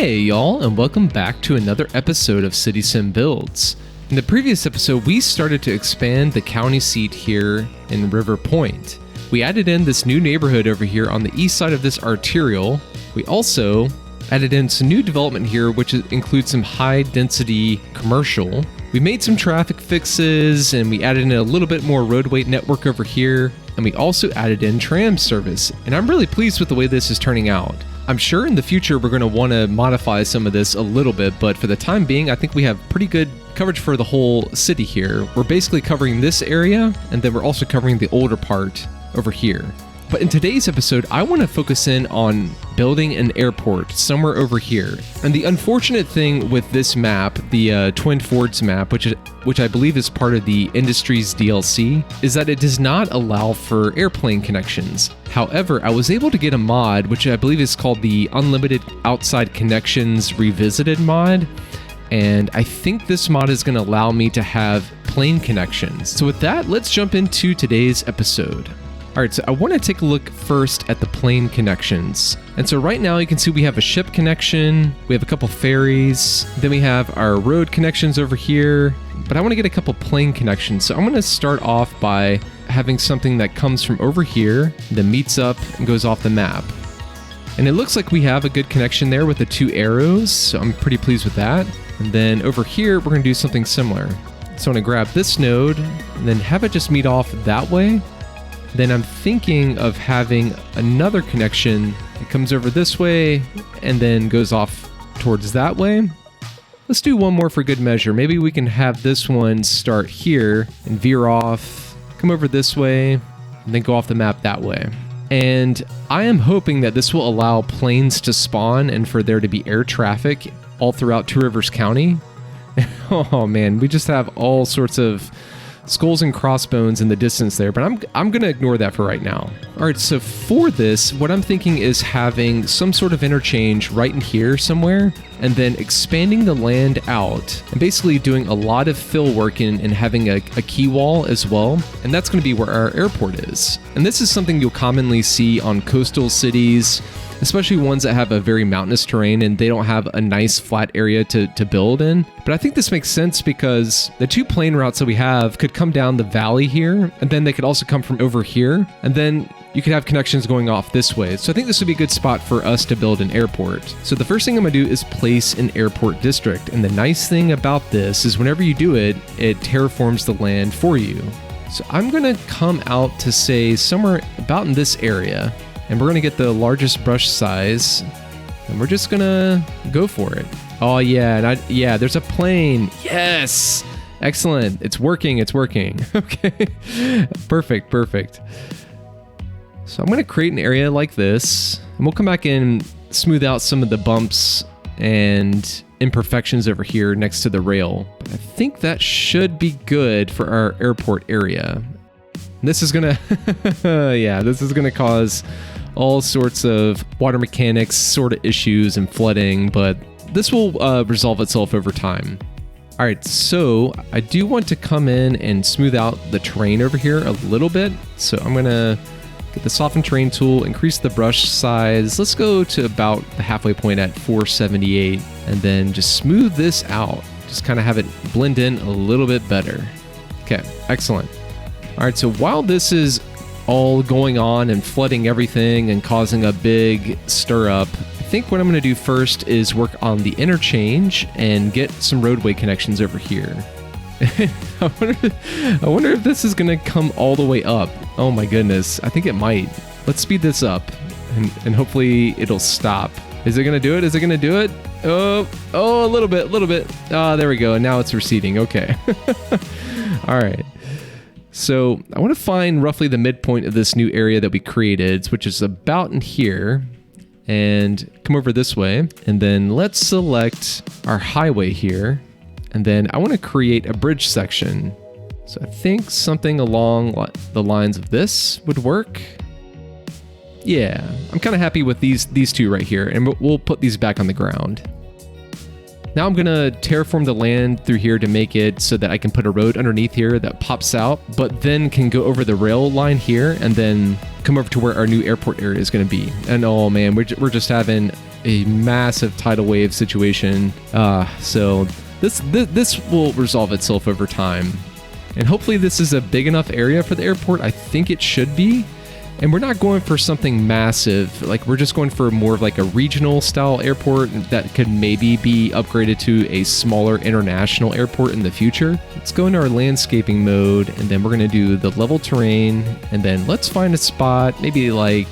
Hey y'all, and welcome back to another episode of City Sim Builds. In the previous episode, we started to expand the county seat here in River Point. We added in this new neighborhood over here on the east side of this arterial. We also added in some new development here, which includes some high-density commercial. We made some traffic fixes, and we added in a little bit more roadway network over here, and we also added in tram service, and I'm really pleased with the way this is turning out. I'm sure in the future we're going to want to modify some of this a little bit, but for the time being, I think we have pretty good coverage for the whole city here. We're basically covering this area, and then we're also covering the older part over here. But in today's episode, I want to focus in on building an airport somewhere over here. And the unfortunate thing with this map, the Twin Fords map, which I believe is part of the Industries DLC, is that it does not allow for airplane connections. However, I was able to get a mod, which I believe is called the Unlimited Outside Connections Revisited mod. And I think this mod is going to allow me to have plane connections. So with that, let's jump into today's episode. Alright, so I want to take a look first at the plane connections. And so right now you can see we have a ship connection, we have a couple ferries, then we have our road connections over here, but I want to get a couple plane connections. So I'm going to start off by having something that comes from over here, then meets up and goes off the map. And it looks like we have a good connection there with the two arrows, so I'm pretty pleased with that. And then over here, we're going to do something similar. So I'm going to grab this node and then have it just meet off that way. Then I'm thinking of having another connection that comes over this way and then goes off towards that way. Let's do one more for good measure. Maybe we can have this one start here and veer off, come over this way, and then go off the map that way. And I am hoping that this will allow planes to spawn and for there to be air traffic all throughout Two Rivers County. Oh man, we just have all sorts of skulls and crossbones in the distance there, but I'm going to ignore that for right now. All right, so for this, what I'm thinking is having some sort of interchange right in here somewhere, and then expanding the land out, and basically doing a lot of fill work and having a key wall as well, and that's going to be where our airport is. And this is something you'll commonly see on coastal cities, especially ones that have a very mountainous terrain and they don't have a nice flat area to build in. But I think this makes sense because the two plane routes that we have could come down the valley here, and then they could also come from over here, and then you could have connections going off this way. So I think this would be a good spot for us to build an airport. So the first thing I'm gonna do is place an airport district. And the nice thing about this is whenever you do it, it terraforms the land for you. So I'm gonna come out to say somewhere about in this area, and we're gonna get the largest brush size, and we're just gonna go for it. Oh yeah, yeah, there's a plane. Yes, excellent. It's working. Okay, perfect. So I'm gonna create an area like this, and we'll come back and smooth out some of the bumps and imperfections over here next to the rail. But I think that should be good for our airport area. This is gonna, this is gonna cause all sorts of water mechanics sort of issues and flooding, but this will resolve itself over time. All right, so I do want to come in and smooth out the terrain over here a little bit. So I'm gonna get the soften terrain tool, increase the brush size. Let's go to about the halfway point at 478, and then just smooth this out. Just kind of have it blend in a little bit better. Okay, excellent. All right, so while this is all going on and flooding everything and causing a big stir up, I think what I'm going to do first is work on the interchange and get some roadway connections over here. I wonder if this is going to come all the way up. Oh my goodness, I think it might. Let's speed this up and hopefully it'll stop. Is it going to do it? Oh, a little bit. Ah, there we go. And now it's receding. Okay. All right. So I want to find roughly the midpoint of this new area that we created, which is about in here, and come over this way. And then let's select our highway here. And then I want to create a bridge section. So I think something along the lines of this would work. Yeah, I'm kind of happy with these two right here, and we'll put these back on the ground. Now I'm gonna terraform the land through here to make it so that I can put a road underneath here that pops out, but then can go over the rail line here and then come over to where our new airport area is gonna be. And oh man, we're just having a massive tidal wave situation. So this will resolve itself over time. And hopefully this is a big enough area for the airport. I think it should be. And we're not going for something massive. Like, we're just going for more of like a regional style airport that could maybe be upgraded to a smaller international airport in the future. Let's go into our landscaping mode, and then we're going to do the level terrain. And then let's find a spot, maybe like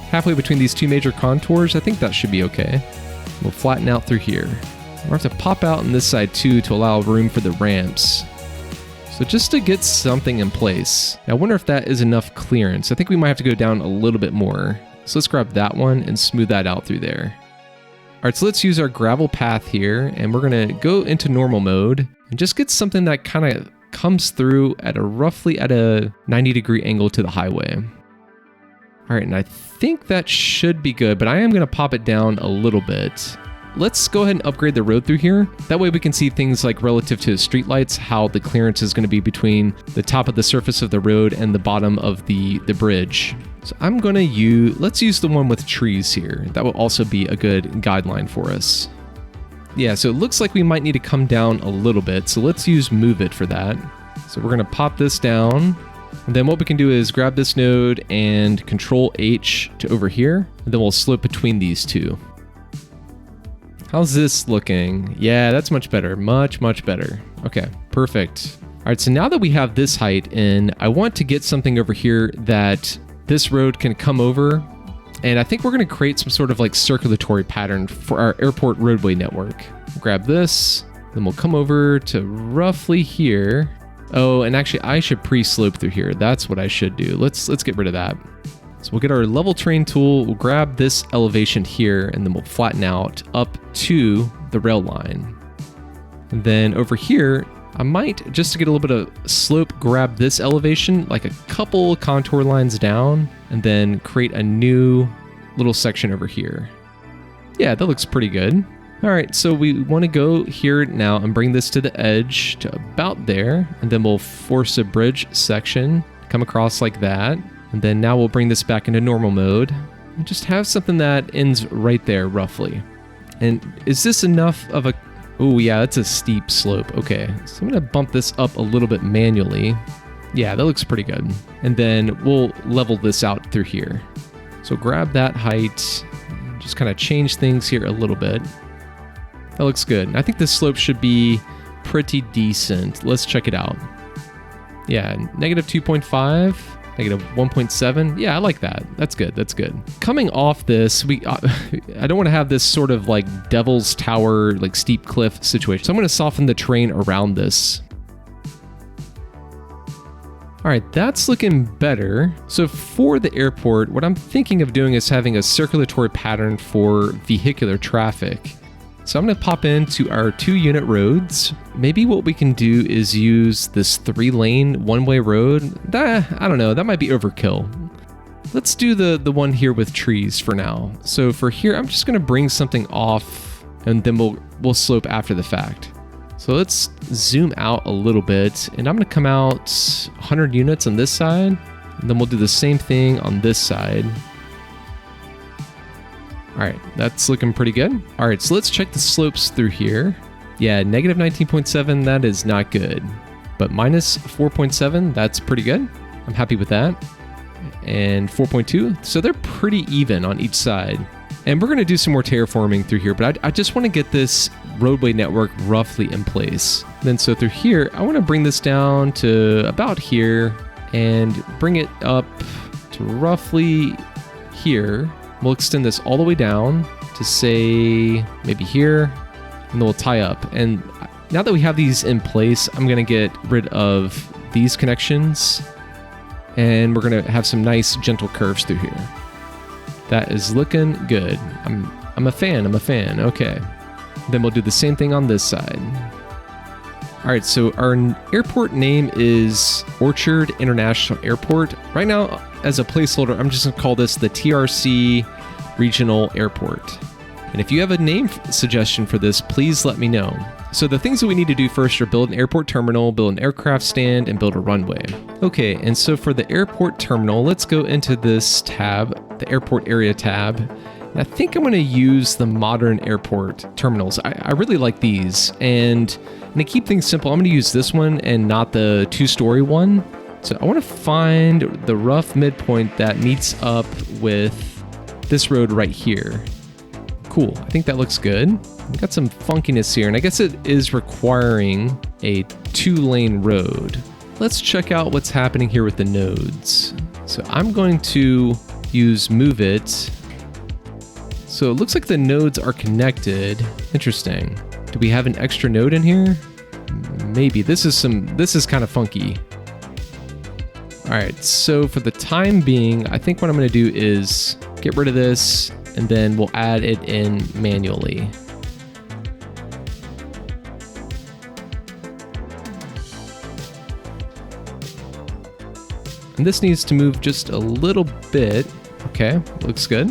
halfway between these two major contours. I think that should be okay. We'll flatten out through here. We'll have to pop out on this side too to allow room for the ramps. So just to get something in place. Now, I wonder if that is enough clearance. I think we might have to go down a little bit more. So let's grab that one and smooth that out through there. All right, so let's use our gravel path here, and we're gonna go into normal mode and just get something that kind of comes through at a roughly at a 90-degree angle to the highway. All right, and I think that should be good, but I am gonna pop it down a little bit. Let's go ahead and upgrade the road through here. That way we can see things like relative to streetlights, how the clearance is going to be between the top of the surface of the road and the bottom of the bridge. So I'm going to let's use the one with trees here. That will also be a good guideline for us. Yeah, so it looks like we might need to come down a little bit. So let's use move it for that. So we're going to pop this down. And then what we can do is grab this node and Control H to over here. And then we'll slope between these two. How's this looking? Yeah, that's much better. Much, much better. Okay, perfect. All right, so now that we have this height in, I want to get something over here that this road can come over. And I think we're going to create some sort of like circulatory pattern for our airport roadway network. Grab this, then we'll come over to roughly here. Oh, and actually I should pre-slope through here. That's what I should do. Let's get rid of that. So we'll get our level terrain tool, we'll grab this elevation here, and then we'll flatten out up to the rail line. And then over here, I might, just to get a little bit of slope, grab this elevation, like a couple contour lines down, and then create a new little section over here. Yeah, that looks pretty good. All right, so we want to go here now and bring this to the edge to about there, and then we'll force a bridge section, come across like that. And then now we'll bring this back into normal mode and just have something that ends right there roughly. And is this enough of a, oh yeah, that's a steep slope. Okay, so I'm gonna bump this up a little bit manually. Yeah, that looks pretty good. And then we'll level this out through here. So grab that height, just kind of change things here a little bit. That looks good. I think this slope should be pretty decent. Let's check it out. Yeah, negative 2.5. Negative 1.7. Yeah, I like that. That's good. That's good. Coming off this, I don't want to have this sort of like Devil's Tower, like steep cliff situation. So I'm going to soften the terrain around this. All right, that's looking better. So for the airport, what I'm thinking of doing is having a circulatory pattern for vehicular traffic. So I'm going to pop into our 2-unit roads. Maybe what we can do is use this 3-lane one-way road. I don't know, that might be overkill. Let's do the one here with trees for now. So for here, I'm just going to bring something off, and then we'll slope after the fact. So let's zoom out a little bit, and I'm going to come out 100 units on this side, and then we'll do the same thing on this side. All right, that's looking pretty good. All right, so let's check the slopes through here. Yeah, negative 19.7, that is not good. But minus 4.7, that's pretty good. I'm happy with that. And 4.2, so they're pretty even on each side. And we're gonna do some more terraforming through here, but I just wanna get this roadway network roughly in place. Then so through here, I wanna bring this down to about here and bring it up to roughly here. We'll extend this all the way down to say maybe here, and then we'll tie up. And now that we have these in place, I'm gonna get rid of these connections, and we're gonna have some nice gentle curves through here. That is looking good. I'm a fan. Okay. Then we'll do the same thing on this side. All right, so our airport name is Orchard International Airport. Right now, as a placeholder, I'm just gonna call this the TRC Regional Airport. And if you have a name suggestion for this, please let me know. So the things that we need to do first are build an airport terminal, build an aircraft stand, and build a runway. Okay, and so for the airport terminal, let's go into this tab, the airport area tab, I think I'm going to use the modern airport terminals. I really like these, and to keep things simple, I'm going to use this one and not the 2-story one. So I want to find the rough midpoint that meets up with this road right here. Cool, I think that looks good. We got some funkiness here, and I guess it is requiring a 2-lane road. Let's check out what's happening here with the nodes. So I'm going to use move it. So it looks like the nodes are connected. Interesting. Do we have an extra node in here? Maybe. This is kind of funky. All right, so for the time being, I think what I'm going to do is get rid of this, and then we'll add it in manually. And this needs to move just a little bit. Okay, looks good.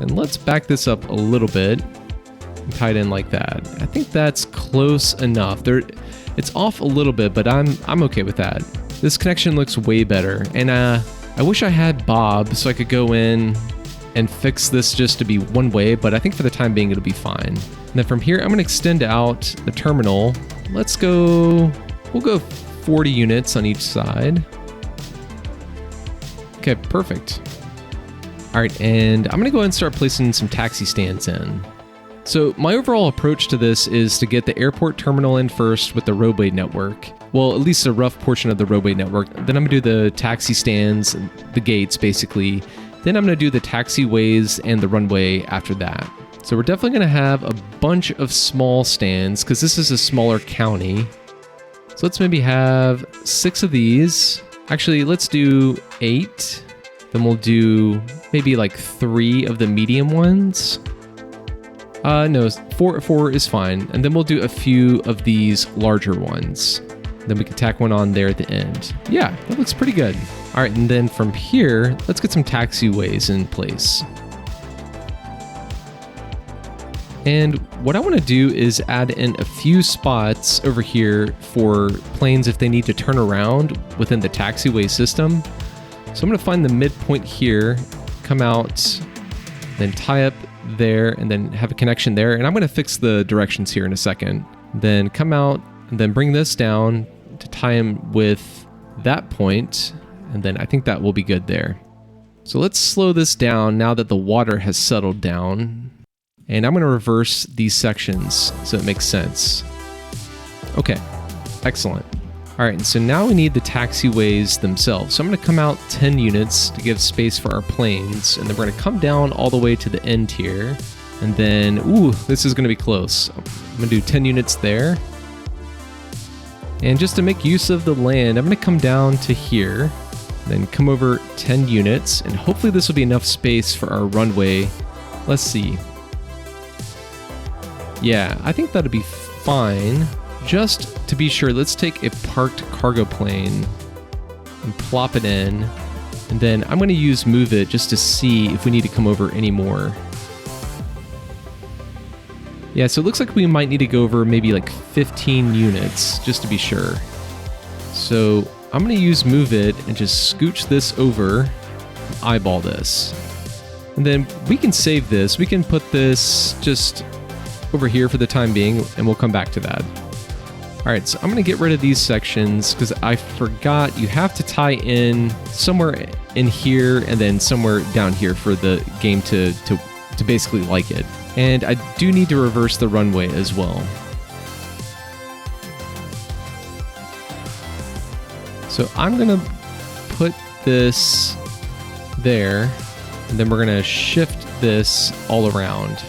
And let's back this up a little bit and tie it in like that. I think that's close enough. It's off a little bit, but I'm okay with that. This connection looks way better. And I wish I had Bob so I could go in and fix this just to be one way, but I think for the time being it'll be fine. And then from here I'm gonna extend out the terminal. We'll go 40 units on each side. Okay, perfect. All right, and I'm gonna go ahead and start placing some taxi stands in. So my overall approach to this is to get the airport terminal in first with the roadway network. Well, at least a rough portion of the roadway network. Then I'm gonna do the taxi stands, the gates basically. Then I'm gonna do the taxiways and the runway after that. So we're definitely gonna have a bunch of small stands because this is a smaller county. So let's maybe have 6 of these. Actually, let's do 8. Then we'll do maybe like 3 of the medium ones. No, 4 is fine. And then we'll do a few of these larger ones. Then we can tack one on there at the end. Yeah, that looks pretty good. All right, and then from here, let's get some taxiways in place. And what I want to do is add in a few spots over here for planes if they need to turn around within the taxiway system. So I'm going to find the midpoint here, come out, then tie up there, and then have a connection there. And I'm going to fix the directions here in a second. Then come out, and then bring this down to tie them with that point, and then I think that will be good there. So let's slow this down now that the water has settled down. And I'm going to reverse these sections so it makes sense. Okay, excellent. All right, and so now we need the taxiways themselves. So I'm going to come out 10 units to give space for our planes, and then we're going to come down all the way to the end here. And then, ooh, this is going to be close. I'm going to do 10 units there. And just to make use of the land, I'm going to come down to here, then come over 10 units, and hopefully this will be enough space for our runway. Let's see. Yeah, I think that'll be fine. Just to be sure, let's take a parked cargo plane and plop it in. And then I'm going to use move it just to see if we need to come over any more. Yeah, so it looks like we might need to go over maybe like 15 units just to be sure. So I'm going to use move it and just scooch this over, eyeball this. And then we can save this. We can put this just over here for the time being, and we'll come back to that. All right, so I'm gonna get rid of these sections because I forgot you have to tie in somewhere in here and then somewhere down here for the game to basically like it. And I do need to reverse the runway as well. So I'm gonna put this there, and then we're gonna shift this all around.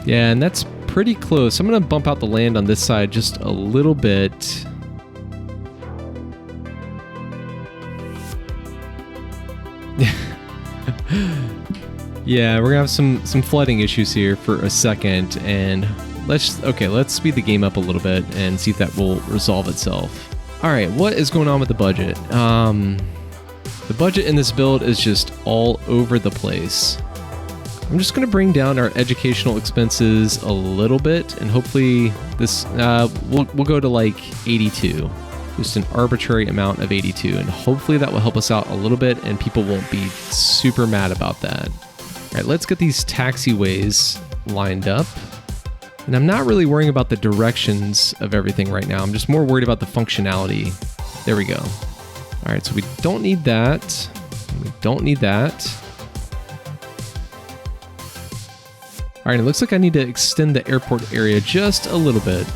Yeah, and that's pretty close. I'm gonna bump out the land on this side just a little bit. Yeah, we're gonna have some flooding issues here for a second, and let's speed the game up a little bit and see if that will resolve itself. All right, what is going on with the budget? The budget in this build is just all over the place. I'm just going to bring down our educational expenses a little bit, and hopefully this we'll go to like 82. just an arbitrary amount of 82. And hopefully that will help us out a little bit and people won't be super mad about that. All right, let's get these taxiways lined up. And I'm not really worrying about the directions of everything right now. I'm just more worried about the functionality. There we go. All right, so we don't need that. We don't need that. All right, it looks like I need to extend the airport area just a little bit.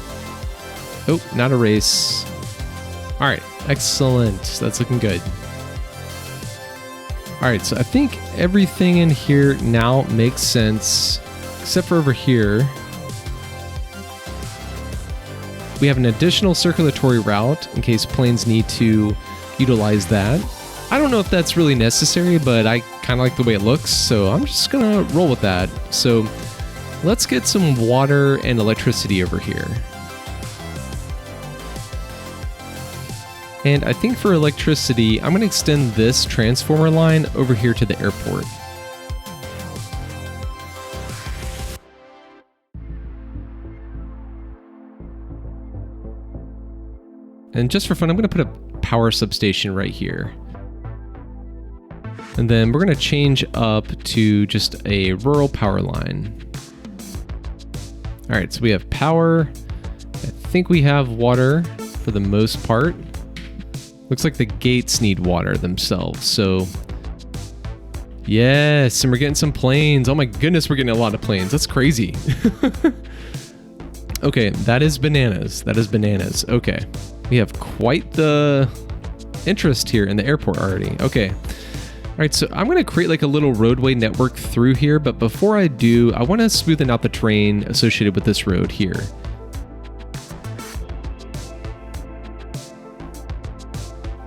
Oh, not a race. All right, excellent. That's looking good. All right, so I think everything in here now makes sense, except for over here. We have an additional circulatory route in case planes need to utilize that. I don't know if that's really necessary, but I kind of like the way it looks, so I'm just gonna roll with that. So let's get some water and electricity over here. And I think for electricity, I'm gonna extend this transformer line over here to the airport. And just for fun, I'm going to put a power substation right here. And then we're going to change up to just a rural power line. All right, so we have power. I think we have water for the most part. Looks like the gates need water themselves, so... Yes, and we're getting some planes. Oh my goodness, we're getting a lot of planes. That's crazy. Okay, that is bananas. That is bananas. Okay. We have quite the interest here in the airport already. Okay. All right, so I'm going to create like a little roadway network through here, but before I do, I want to smoothen out the terrain associated with this road here.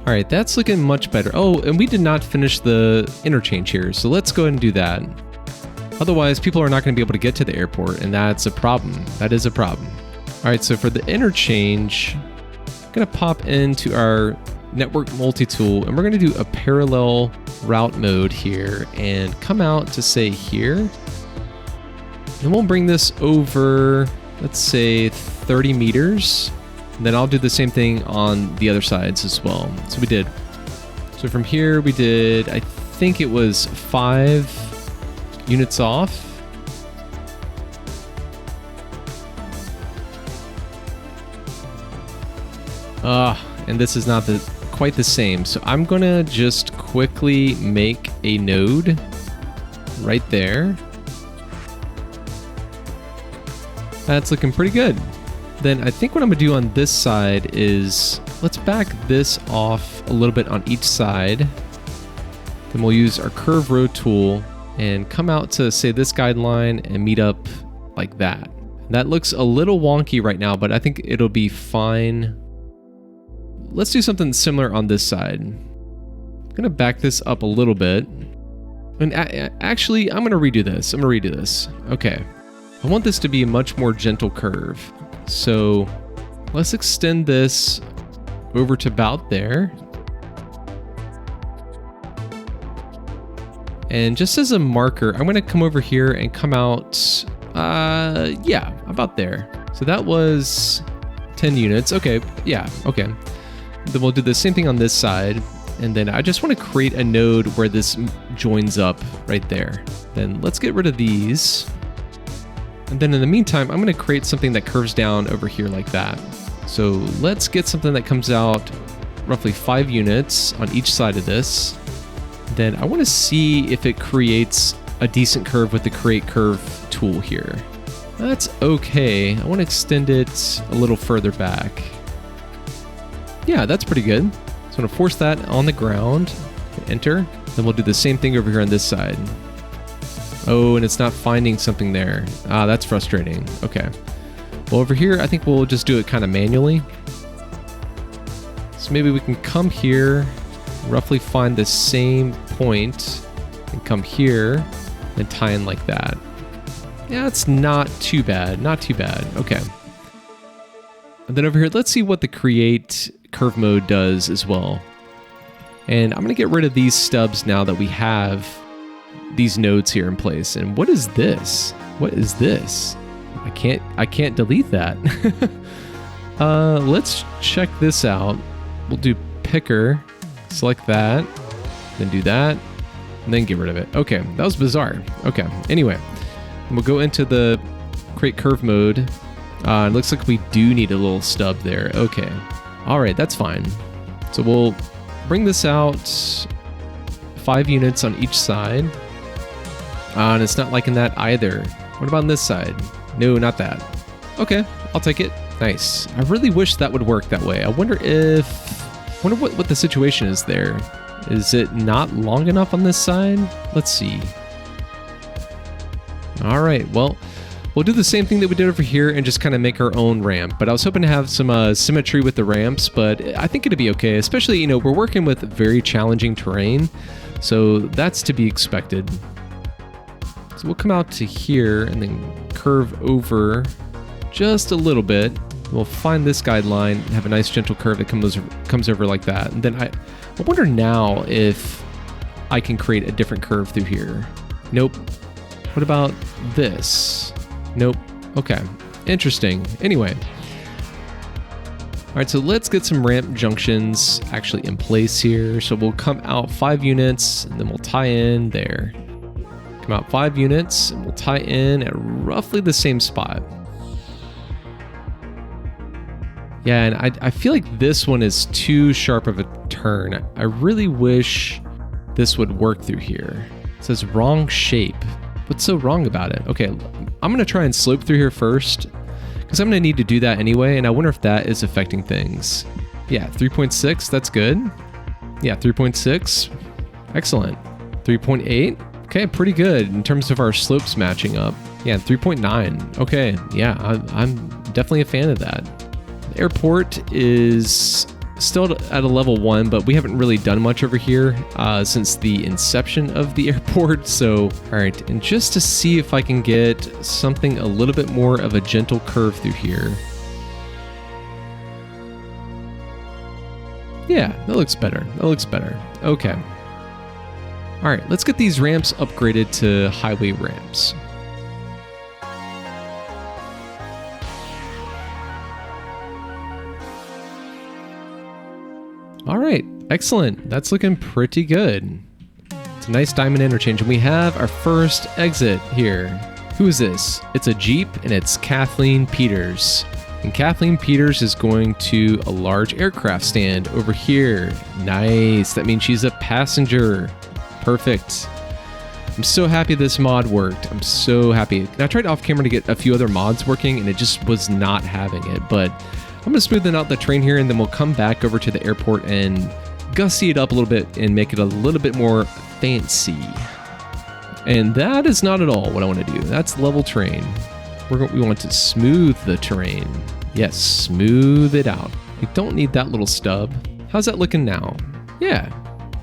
All right, that's looking much better. Oh, and we did not finish the interchange here, so let's go ahead and do that. Otherwise, people are not going to be able to get to the airport, and that's a problem. That is a problem. All right, so for the interchange, I'm going to pop into our network multi-tool, and we're going to do a parallel route mode here and come out to say here. And we'll bring this over, let's say 30 meters. And then I'll do the same thing on the other sides as well. So we did. So from here we did, I think it was 5 units off. And this is not quite the same. So I'm gonna just quickly make a node right there. That's looking pretty good. Then I think what I'm gonna do on this side is let's back this off a little bit on each side. Then we'll use our curve road tool and come out to say this guideline and meet up like that. That looks a little wonky right now, but I think it'll be fine. Let's do something similar on this side. I'm gonna back this up a little bit. And actually, I'm gonna redo this. Okay. I want this to be a much more gentle curve. So let's extend this over to about there. And just as a marker, I'm going to come over here and come out, yeah, about there. So that was 10 units. Okay, yeah, okay. Then we'll do the same thing on this side. And then I just want to create a node where this joins up right there. Then let's get rid of these. And then in the meantime, I'm going to create something that curves down over here like that. So let's get something that comes out roughly 5 units on each side of this. Then I want to see if it creates a decent curve with the create curve tool here. That's okay. I want to extend it a little further back. Yeah, that's pretty good. So I'm going to force that on the ground, enter. Then we'll do the same thing over here on this side. Oh, and it's not finding something there. Ah, that's frustrating. Okay. Well, over here, I think we'll just do it kind of manually. So maybe we can come here, roughly find the same point, and come here, and tie in like that. Yeah, it's not too bad. Not too bad. Okay. And then over here, let's see what the create curve mode does as well. And I'm going to get rid of these stubs now that we have these nodes here in place. And what is this? What is this? I can't delete that. Let's check this out. we'll do picker, select that, then do that, and then get rid of it. Okay, that was bizarre. Okay, anyway, we'll go into the create curve mode. It looks like we do need a little stub there. Okay, all right, that's fine. So we'll bring this out 5 units on each side. And it's not liking that either. What about on this side? No, not that. Okay, I'll take it. Nice. I really wish that would work that way. I wonder what the situation is there. Is it not long enough on this side? Let's see. All right, well, we'll do the same thing that we did over here and just kind of make our own ramp. But I was hoping to have some symmetry with the ramps, but I think it'd be okay. Especially, you know, we're working with very challenging terrain, so that's to be expected. So we'll come out to here and then curve over just a little bit. We'll find this guideline and have a nice gentle curve that comes over like that. And then I wonder now if I can create a different curve through here. Nope. What about this? Nope. Okay. Interesting. Anyway. All right, so let's get some ramp junctions actually in place here. So we'll come out 5 units and then we'll tie in there. Come out 5 units and we'll tie in at roughly the same spot. Yeah, and I feel like this one is too sharp of a turn. I really wish this would work through here. It says wrong shape. What's so wrong about it? Okay, I'm gonna try and slope through here first because I'm gonna need to do that anyway, and I wonder if that is affecting things. Yeah, 3.6, that's good. Yeah, 3.6, excellent. 3.8, okay, pretty good in terms of our slopes matching up. Yeah, 3.9, okay, yeah, I'm definitely a fan of that. The airport is still at a level 1, but we haven't really done much over here since the inception of the airport. So, all right, and just to see if I can get something a little bit more of a gentle curve through here. Yeah, that looks better. That looks better. Okay. All right, let's get these ramps upgraded to highway ramps. All right, excellent. That's looking pretty good. It's a nice diamond interchange, and we have our first exit here. Who is this? It's a Jeep, and it's Kathleen Peters. And Kathleen Peters is going to a large aircraft stand over here. Nice. That means she's a passenger. Perfect. I'm so happy this mod worked. I'm so happy. And I tried off camera to get a few other mods working, and it just was not having it, but I'm going to smoothen out the terrain here, and then we'll come back over to the airport and gussy it up a little bit and make it a little bit more fancy. And that is not at all what I want to do. That's level terrain. We want to smooth the terrain. Yes, smooth it out. We don't need that little stub. How's that looking now? Yeah,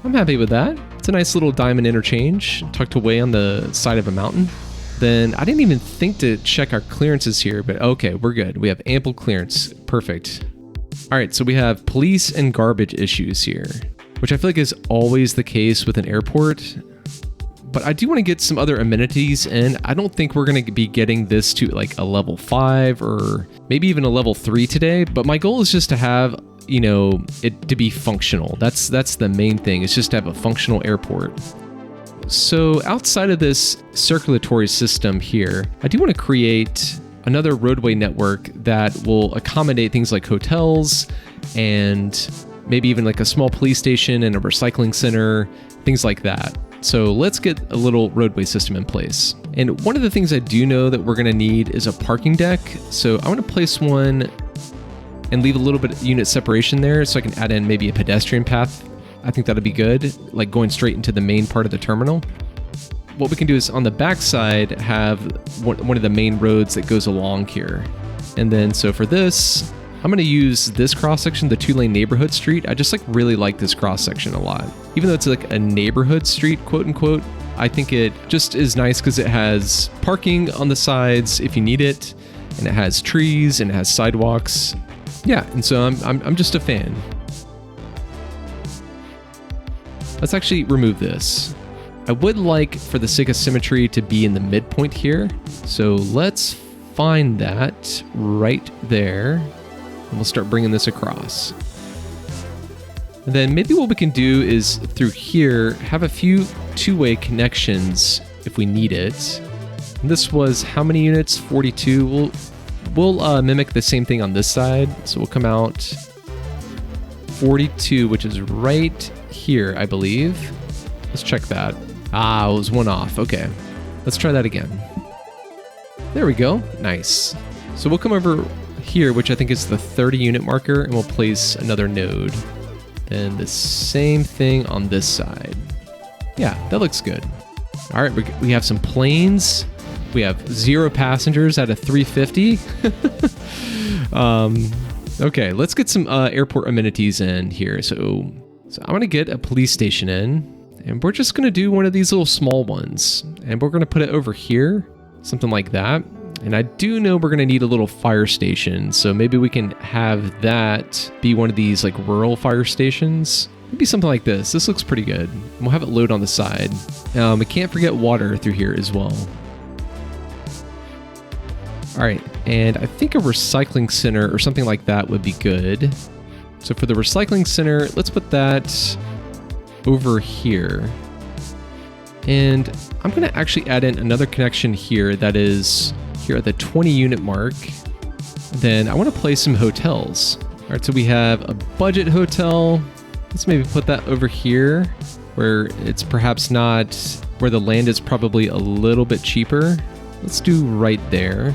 I'm happy with that. It's a nice little diamond interchange tucked away on the side of a mountain. Then I didn't even think to check our clearances here, but okay, we're good. We have ample clearance. Perfect. All right, so we have police and garbage issues here, which I feel like is always the case with an airport. But I do want to get some other amenities, and I don't think we're going to be getting this to like a level 5 or maybe even a level 3 today. But my goal is just to have, you know, it to be functional. That's the main thing. It's just to have a functional airport. So outside of this circulatory system here, I do want to create another roadway network that will accommodate things like hotels and maybe even like a small police station and a recycling center, things like that. So let's get a little roadway system in place. And one of the things I do know that we're going to need is a parking deck. So I want to place one and leave a little bit of unit separation there so I can add in maybe a pedestrian path. I think that'd be good, like going straight into the main part of the terminal. What we can do is on the back side have one of the main roads that goes along here. And then so for this, I'm going to use this cross section, the 2-lane neighborhood street. I just really like this cross section a lot. Even though it's like a neighborhood street, quote unquote, I think it just is nice because it has parking on the sides if you need it, and it has trees and it has sidewalks. Yeah, and so I'm just a fan. Let's actually remove this. I would like, for the sake of symmetry, to be in the midpoint here. So let's find that right there. And we'll start bringing this across. And then maybe what we can do is through here, have a few two-way connections if we need it. And this was how many units? 42. We'll mimic the same thing on this side. So we'll come out 42, which is right here, I believe. Let's check that. Ah, it was one off. Okay, let's try that again. There we go. Nice. So we'll come over here, which I think is the 30 unit marker, and we'll place another node. And the same thing on this side. Yeah, that looks good. All right, we have some planes. We have 0 passengers out of 350. Okay, let's get some airport amenities in here. So I'm gonna get a police station in, and we're just gonna do one of these little small ones, and we're gonna put it over here, something like that. And I do know we're gonna need a little fire station, so maybe we can have that be one of these like rural fire stations. Maybe something like this. This looks pretty good. We'll have it load on the side. We can't forget water through here as well. All right, and I think a recycling center or something like that would be good. So for the recycling center, let's put that over here. And I'm gonna actually add in another connection here that is here at the 20 unit mark. Then I wanna place some hotels. All right, so we have a budget hotel. Let's maybe put that over here where it's perhaps not, where the land is probably a little bit cheaper. Let's do right there.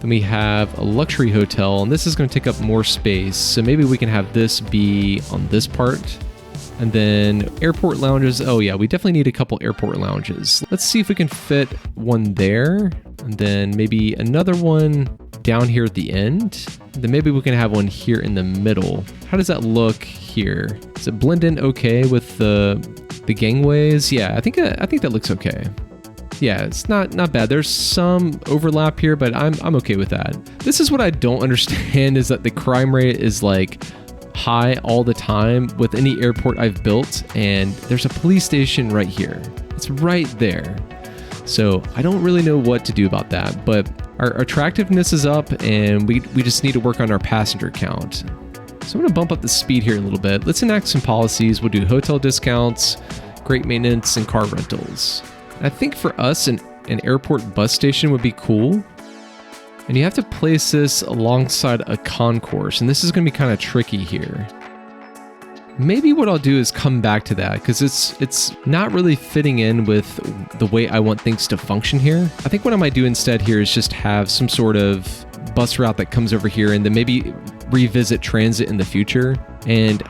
Then we have a luxury hotel, and this is going to take up more space. So maybe we can have this be on this part. And then airport lounges. Oh yeah, we definitely need a couple airport lounges. Let's see if we can fit one there. And then maybe another one down here at the end. And then maybe we can have one here in the middle. How does that look here? Does it blend in okay with the gangways? Yeah, I think that looks okay. Yeah, it's not bad. There's some overlap here, but I'm okay with that. This is what I don't understand, is that the crime rate is like high all the time with any airport I've built, and there's a police station right here. It's right there. So I don't really know what to do about that, but our attractiveness is up, and we just need to work on our passenger count. So I'm gonna bump up the speed here a little bit. Let's enact some policies. We'll do hotel discounts, great maintenance, and car rentals. I think for us, an airport bus station would be cool. And you have to place this alongside a concourse, and this is going to be kind of tricky here. Maybe what I'll do is come back to that, because it's not really fitting in with the way I want things to function here. I think what I might do instead here is just have some sort of bus route that comes over here, and then maybe revisit transit in the future. And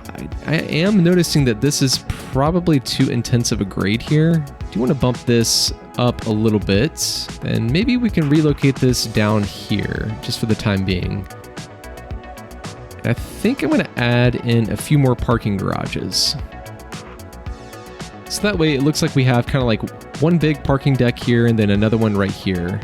I am noticing that this is probably too intensive a grade here. Do you want to bump this up a little bit? Then maybe we can relocate this down here just for the time being. And I think I'm going to add in a few more parking garages. So that way it looks like we have kind of like one big parking deck here and then another one right here.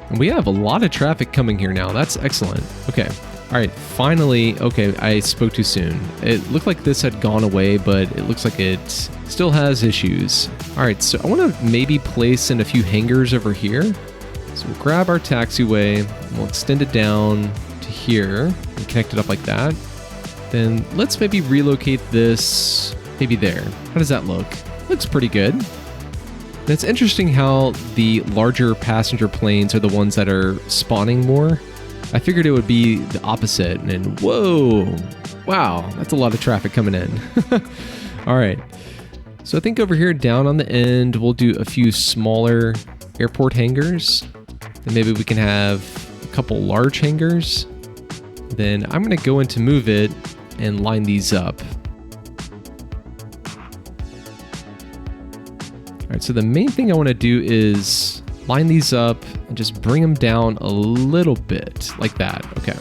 And we have a lot of traffic coming here now. That's excellent. Okay. All right, finally, okay, I spoke too soon. It looked like this had gone away, but it looks like it still has issues. All right, so I want to maybe place in a few hangars over here. So we'll grab our taxiway, and we'll extend it down to here and connect it up like that. Then let's maybe relocate this maybe there. How does that look? Looks pretty good. And it's interesting how the larger passenger planes are the ones that are spawning more. I figured it would be the opposite, and whoa, wow, that's a lot of traffic coming in. All right, so I think over here down on the end, we'll do a few smaller airport hangars. Then maybe we can have a couple large hangars. Then I'm gonna go into move it and line these up. All right, so the main thing I wanna do is line these up and just bring them down a little bit like that. Okay.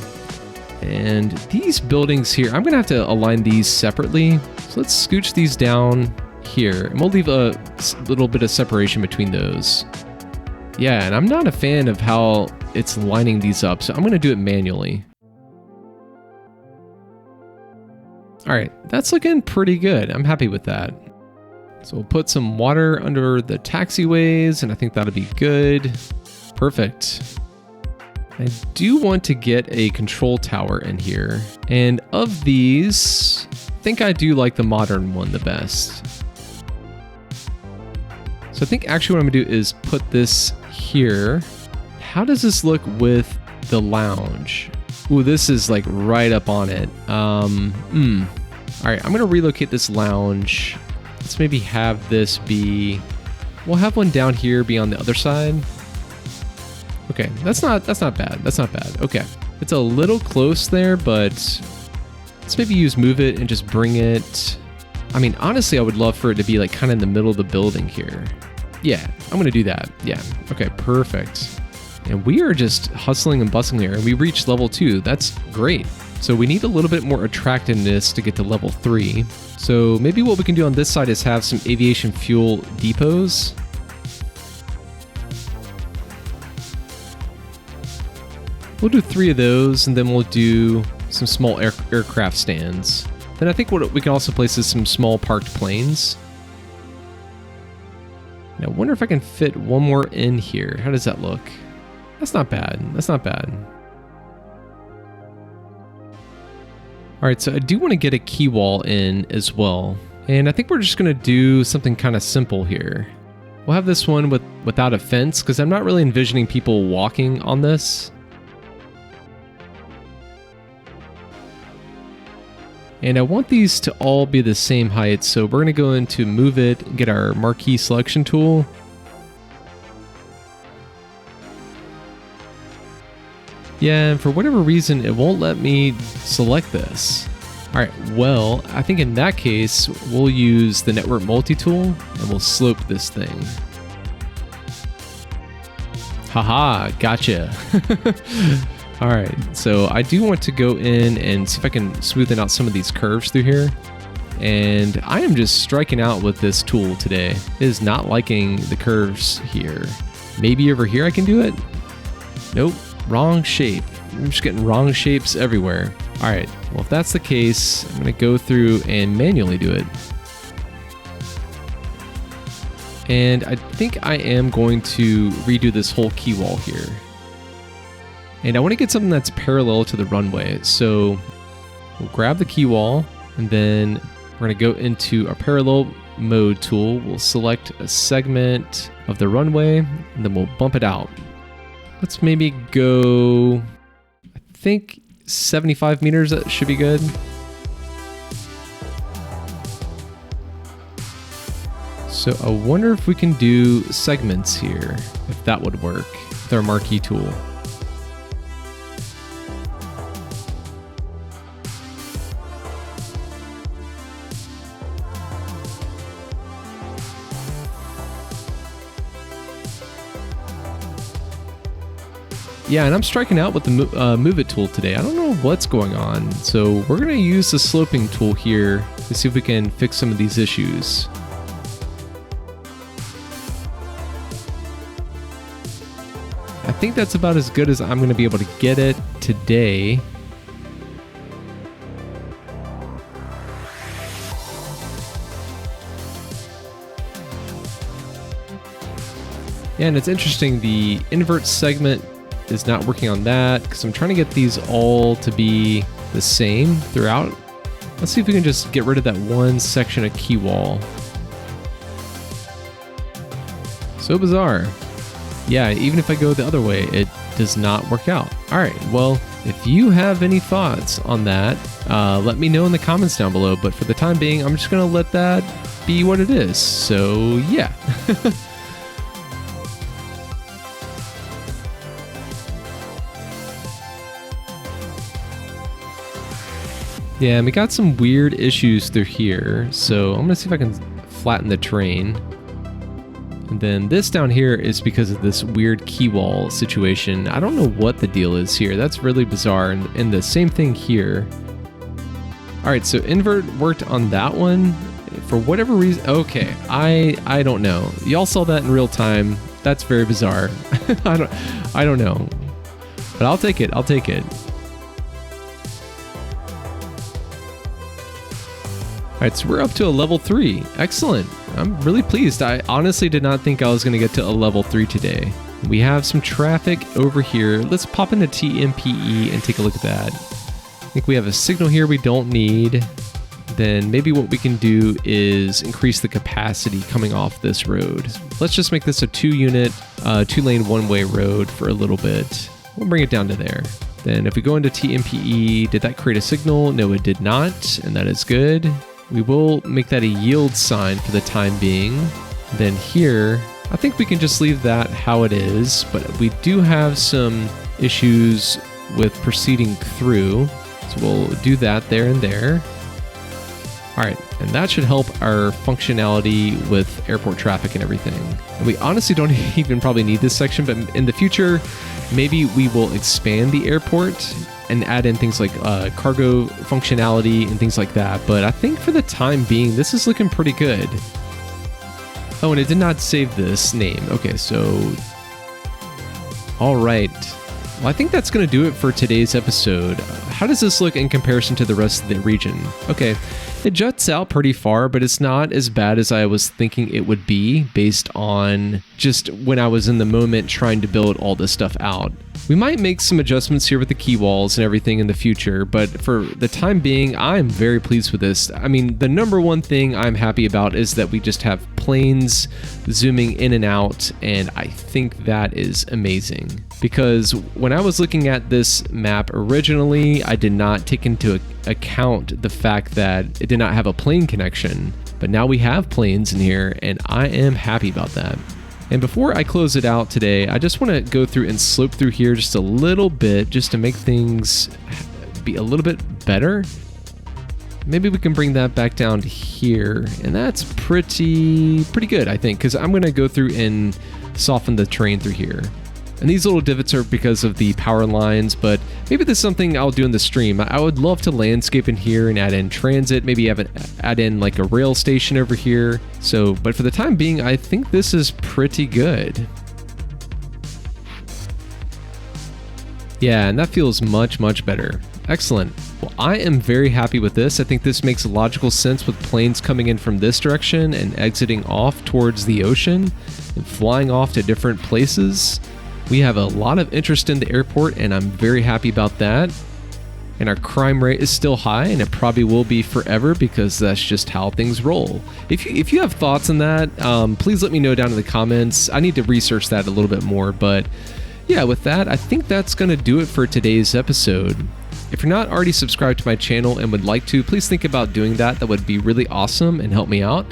And these buildings here, I'm gonna have to align these separately. So let's scooch these down here, and we'll leave a little bit of separation between those. Yeah, and I'm not a fan of how it's lining these up, so I'm gonna do it manually. All right, that's looking pretty good. I'm happy with that. So we'll put some water under the taxiways, and I think that'll be good. Perfect. I do want to get a control tower in here. And of these, think I do like the modern one the best. So I think actually what I'm gonna do is put this here. How does this look with the lounge? Ooh, this is like right up on it. All right, I'm gonna relocate this lounge. Let's maybe have this be, we'll have one down here be on the other side. Okay, that's not bad. That's not bad. Okay, it's a little close there, but let's maybe use move it and just bring it. I mean, honestly, I would love for it to be like kind of in the middle of the building here. Yeah, I'm gonna do that. Yeah, okay, perfect. And we are just hustling and bustling here, and we reached level 2. That's great. So we need a little bit more attractiveness to get to level 3. So maybe what we can do on this side is have some aviation fuel depots. We'll do 3 of those, and then we'll do some small aircraft stands. Then I think what we can also place is some small parked planes. Now, I wonder if I can fit one more in here. How does that look? That's not bad. That's not bad. All right, so I do want to get a key wall in as well. And I think we're just going to do something kind of simple here. We'll have this one without a fence, because I'm not really envisioning people walking on this. And I want these to all be the same height, so we're going to go into move it, get our marquee selection tool. Yeah, and for whatever reason, it won't let me select this. All right, well, I think in that case, we'll use the network multi-tool and we'll slope this thing. Haha, gotcha. All right, so I do want to go in and see if I can smoothen out some of these curves through here. And I am just striking out with this tool today. It is not liking the curves here. Maybe over here I can do it? Nope, wrong shape. I'm just getting wrong shapes everywhere. All right, well, if that's the case, I'm gonna go through and manually do it. And I think I am going to redo this whole key wall here. And I want to get something that's parallel to the runway. So we'll grab the key wall, and then we're going to go into our parallel mode tool. We'll select a segment of the runway, and then we'll bump it out. Let's maybe go, I think 75 meters, that should be good. So I wonder if we can do segments here, if that would work with our marquee tool. Yeah, and I'm striking out with the move it tool today. I don't know what's going on. So we're going to use the sloping tool here to see if we can fix some of these issues. I think that's about as good as I'm going to be able to get it today. Yeah, and it's interesting, the invert segment is not working on that because I'm trying to get these all to be the same throughout. Let's see if we can just get rid of that one section of key wall. So bizarre. Yeah, even if I go the other way, it does not work out. All right, well, if you have any thoughts on that, let me know in the comments down below. But for the time being, I'm just gonna let that be what it is. So yeah. Yeah, and we got some weird issues through here, so I'm gonna see if I can flatten the terrain. And then this down here is because of this weird key wall situation. I don't know what the deal is here. That's really bizarre. And the same thing here. All right, so invert worked on that one for whatever reason. Okay, I don't know. Y'all saw that in real time. That's very bizarre. I don't know, but I'll take it. I'll take it. All right, so we're up to a level 3. Excellent. I'm really pleased. I honestly did not think I was going to get to a level 3 today. We have some traffic over here. Let's pop into TMPE and take a look at that. I think we have a signal here we don't need. then maybe what we can do is increase the capacity coming off this road. Let's just make this a 2-unit, 2-lane one-way road for a little bit. We'll bring it down to there. Then if we go into TMPE, did that create a signal? No, it did not, and that is good. We will make that a yield sign for the time being. Then here, I think we can just leave that how it is, but we do have some issues with proceeding through. So we'll do that there and there. All right, and that should help our functionality with airport traffic and everything. And we honestly don't even probably need this section, but in the future, maybe we will expand the airport and add in things like cargo functionality and things like that. But I think for the time being, this is looking pretty good. Oh, and it did not save this name. Okay, so, all right. Well, I think that's going to do it for today's episode. How does this look in comparison to the rest of the region? Okay, it juts out pretty far, but it's not as bad as I was thinking it would be based on just when I was in the moment trying to build all this stuff out. We might make some adjustments here with the key walls and everything in the future, but for the time being, I'm very pleased with this. I mean, the number one thing I'm happy about is that we just have planes zooming in and out, and I think that is amazing. Because when I was looking at this map originally, I did not take into account the fact that it did not have a plane connection, but now we have planes in here, and I am happy about that. And before I close it out today, I just want to go through and slope through here just a little bit, just to make things be a little bit better. Maybe we can bring that back down to here, and that's pretty good, I think, because I'm going to go through and soften the terrain through here. And these little divots are because of the power lines, but maybe this is something I'll do in the stream. I would love to landscape in here and add in transit, maybe add in like a rail station over here. So, but for the time being, I think this is pretty good. Yeah, and that feels much better. Excellent. Well, I am very happy with this. I think this makes logical sense with planes coming in from this direction and exiting off towards the ocean and flying off to different places. We have a lot of interest in the airport, and I'm very happy about that. And our crime rate is still high, and it probably will be forever because that's just how things roll. If you have thoughts on that, please let me know down in the comments. I need to research that a little bit more, but yeah, with that, I think that's going to do it for today's episode. If you're not already subscribed to my channel and would like to, please think about doing that. That would be really awesome and help me out.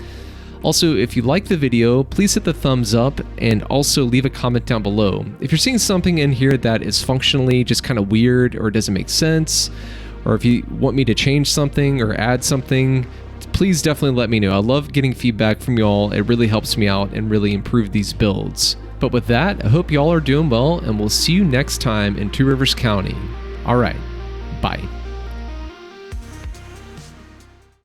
Also, if you like the video, please hit the thumbs up and also leave a comment down below. If you're seeing something in here that is functionally just kind of weird or doesn't make sense, or if you want me to change something or add something, please definitely let me know. I love getting feedback from y'all. It really helps me out and really improve these builds. But with that, I hope y'all are doing well, and we'll see you next time in Two Rivers County. All right, bye.